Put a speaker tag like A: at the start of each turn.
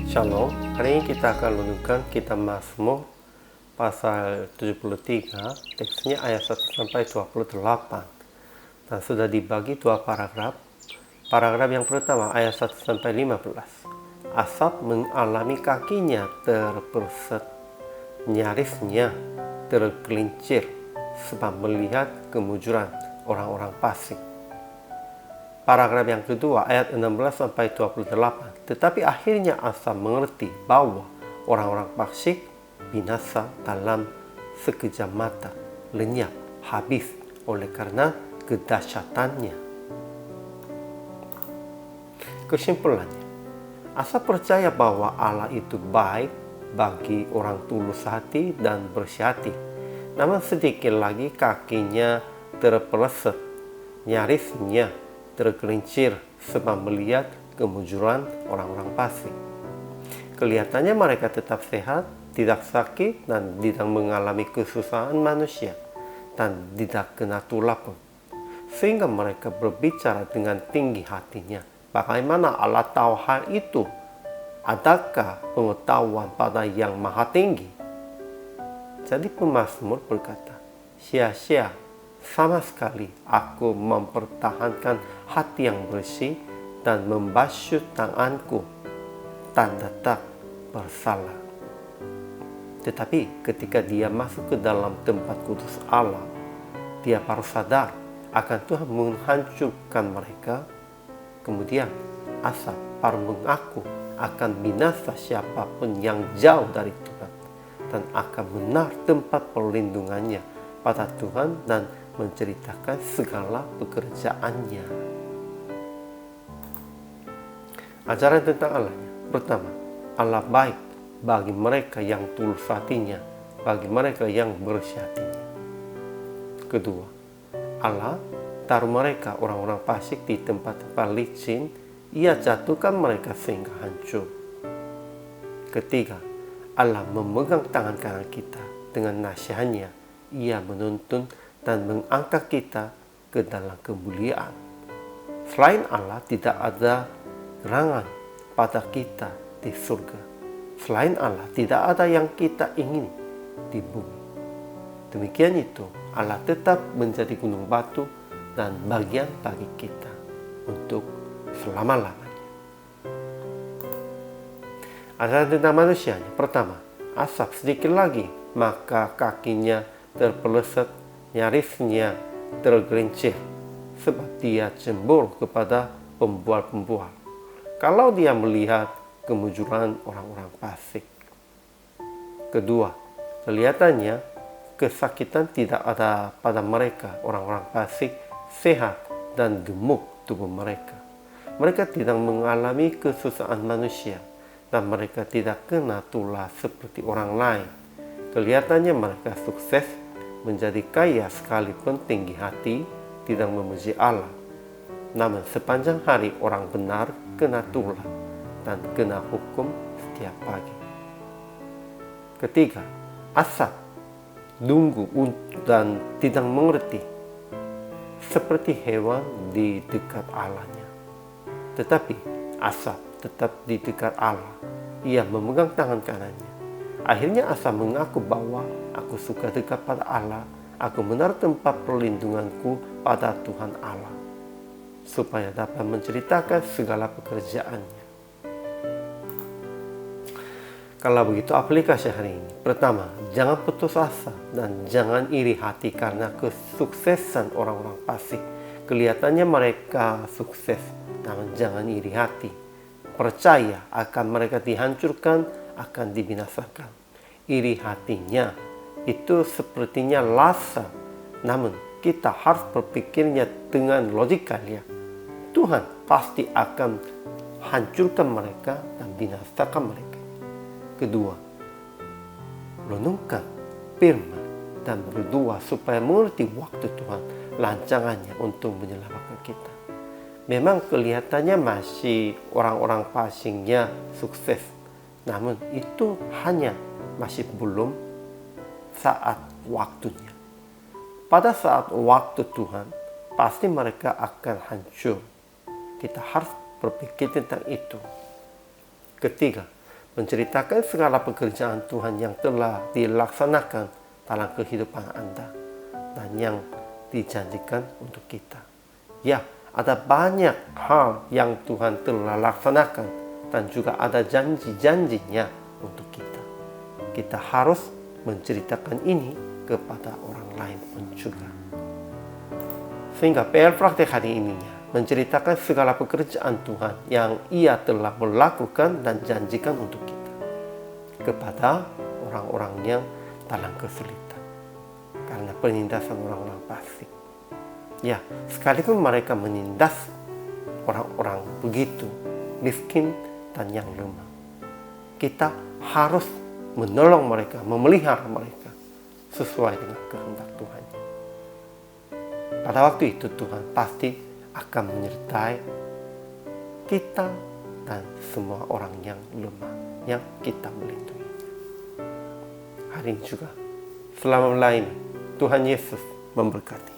A: Shalom, hari ini kita akan renungkan kitab Mazmur pasal 73, teksnya ayat 1 sampai 28. Dan sudah dibagi dua paragraf. Paragraf yang pertama ayat 1 sampai 15. Asap mengalami kakinya terperset, nyarisnya tergelincir sebab melihat kemujuran orang-orang fasik. Paragraf yang kedua ayat 16 sampai 28. Tetapi akhirnya Asa mengerti bahwa orang-orang fasik binasa dalam sekejap mata, lenyap, habis oleh karena kedahsyatannya. Kesimpulannya, Asa percaya bahwa Allah itu baik bagi orang tulus hati dan bersih hati. Namun sedikit lagi kakinya terpeleset, nyarisnya tergelincir sebab melihat kemujuran orang-orang fasik. Kelihatannya mereka tetap sehat, tidak sakit, dan tidak mengalami kesusahan manusia, dan tidak kena tulah pun. Sehingga mereka berbicara dengan tinggi hatinya. Bagaimana Allah tahu hal itu? Adakah pengetahuan pada yang maha tinggi? Jadi pemazmur berkata, sia-sia sama sekali aku mempertahankan hati yang bersih dan membasuh tanganku, tanda tak bersalah. Tetapi ketika dia masuk ke dalam tempat kudus Allah, dia baru sadar akan Tuhan menghancurkan mereka. Kemudian Asa baru mengaku akan binasa siapapun yang jauh dari Tuhan, dan akan benar tempat perlindungannya pada Tuhan dan menceritakan segala pekerjaannya. Ajaran tentang Allahnya. Pertama, Allah baik bagi mereka yang tulus hatinya, bagi mereka yang bersih hatinya. Kedua, Allah taruh mereka orang-orang fasik di tempat-tempat licin, Ia jatuhkan mereka sehingga hancur. Ketiga, Allah memegang tangan kanan kita dengan nasihatnya. Ia menuntun dan mengangkat kita ke dalam kemuliaan. Selain Allah, tidak ada gerangan pada kita di surga. Selain Allah, tidak ada yang kita ingin di bumi. Demikian itu, Allah tetap menjadi gunung batu dan bagian bagi kita untuk selama-lamanya. Ajaran tentang manusianya. Pertama, asap sedikit lagi, maka kakinya terpeleset, nyarisnya tergelincir, sebab dia cemburu kepada pembual-pembual. Kalau dia melihat kemujuran orang-orang fasik. Kedua, kelihatannya kesakitan tidak ada pada mereka. Orang-orang fasik sehat dan gemuk tubuh mereka. Mereka tidak mengalami kesusahan manusia, dan mereka tidak kena tulah seperti orang lain. Kelihatannya mereka sukses, menjadi kaya sekalipun tinggi hati, tidak memuji Allah. Namun sepanjang hari orang benar kena tulah dan kena hukum setiap pagi. Ketiga, asap, dungu dan tidak mengerti, seperti hewan di dekat Allahnya. Tetapi asap tetap di dekat Allah. Ia memegang tangan kanannya. Akhirnya Asa mengaku bahwa aku suka dekat pada Allah. Aku benar tempat perlindunganku pada Tuhan Allah, supaya dapat menceritakan segala pekerjaannya. Kalau begitu aplikasi hari ini. Pertama, jangan putus asa dan jangan iri hati karena kesuksesan orang-orang fasik. Kelihatannya mereka sukses, namun jangan iri hati. Percaya akan mereka dihancurkan, akan dibinasakan. Iri hatinya itu sepertinya lasa, namun kita harus berpikirnya dengan logikanya. Tuhan pasti akan hancurkan mereka dan binasakan mereka. Kedua, renungkan firman dan berdoa supaya mengerti waktu Tuhan rancangannya untuk menyelamatkan kita. Memang kelihatannya masih orang-orang fasingnya sukses, namun itu hanya masih belum saat waktunya. Pada saat waktu Tuhan, pasti mereka akan hancur. Kita harus berpikir tentang itu. Ketiga, menceritakan segala pekerjaan Tuhan yang telah dilaksanakan dalam kehidupan Anda dan yang dijanjikan untuk kita. Ya, ada banyak hal yang Tuhan telah laksanakan dan juga ada janji-janjinya untuk kita. Kita harus menceritakan ini kepada orang lain pun juga. Sehingga PR praktek hari ini menceritakan segala pekerjaan Tuhan yang Ia telah melakukan dan janjikan untuk kita kepada orang-orang yang dalam kesulitan karena penindasan orang-orang fasik. Ya, sekalipun mereka menindas orang-orang begitu miskin dan yang lemah, kita harus menolong mereka, memelihara mereka sesuai dengan kehendak Tuhan. Pada waktu itu Tuhan pasti akan menyertai kita dan semua orang yang lemah yang kita melindungi. Hari ini juga, selamat melayani. Tuhan Yesus memberkati.